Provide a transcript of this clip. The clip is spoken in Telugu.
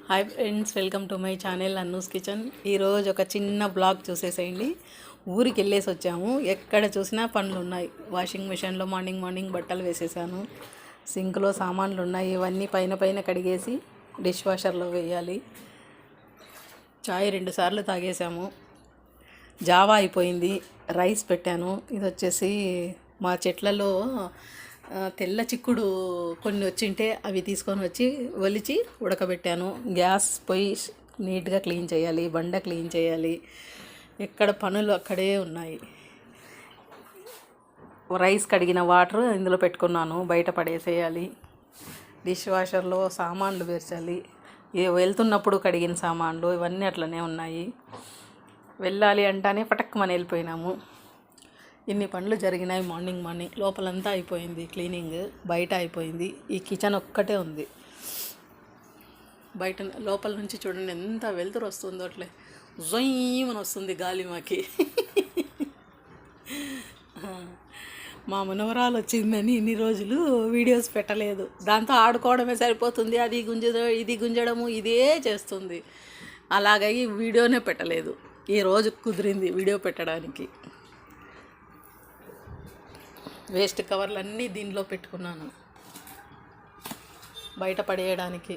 Hi friends, welcome to my channel Annu's kitchen. ఈరోజు ఒక చిన్న బ్లాగ్ చూసేసేయండి. ఊరికి వెళ్ళేసి వచ్చాము. ఎక్కడ చూసినా పనులు ఉన్నాయి. వాషింగ్ మిషన్లో మార్నింగ్ బట్టలు వేసేసాను. సింక్లో సామాన్లు ఉన్నాయి. ఇవన్నీ పైన కడిగేసి డిష్ వాషర్లో వేయాలి. చాయ్ 2 సార్లు తాగేసాము. జావా అయిపోయింది. రైస్ పెట్టాను. ఇది వచ్చేసి మా చెట్లలో తెల్ల చిక్కుడు కొన్ని వచ్చింటే అవి తీసుకొని వచ్చి ఒలిచి ఉడకబెట్టాను. గ్యాస్ పొయ్యి నీట్గా క్లీన్ చేయాలి, బండ క్లీన్ చేయాలి. ఎక్కడ పనులు అక్కడే ఉన్నాయి. రైస్ కడిగిన వాటర్ ఇందులో పెట్టుకున్నాను, బయట పడేసేయాలి. డిష్ వాషర్లో సామాన్లు పేర్చాలి. వెళ్తున్నప్పుడు కడిగిన సామాన్లు ఇవన్నీ అట్లనే ఉన్నాయి. వెళ్ళాలి అంటానే పటక్కుమని వెళ్ళిపోయినాము. ఇన్ని పనులు జరిగినాయి. మార్నింగ్ లోపలంతా అయిపోయింది క్లీనింగ్, బయట అయిపోయింది. ఈ కిచెన్ ఒక్కటే ఉంది. బయట లోపల నుంచి చూడండి ఎంత వెలుతురు వస్తుందో, అట్లే జొయ్యమని వస్తుంది గాలి మాకి. మా మనవరాలు వచ్చిందని ఇన్ని రోజులు వీడియోస్ పెట్టలేదు. దాంతో ఆడుకోవడమే సరిపోతుంది. ఇది గుంజడము ఇదే చేస్తుంది. అలాగని వీడియోనే పెట్టలేదు. ఈరోజు కుదిరింది వీడియో పెట్టడానికి. వేస్ట్ కవర్లు అన్నీ దీనిలో పెట్టుకున్నాను బయట పడేయడానికి.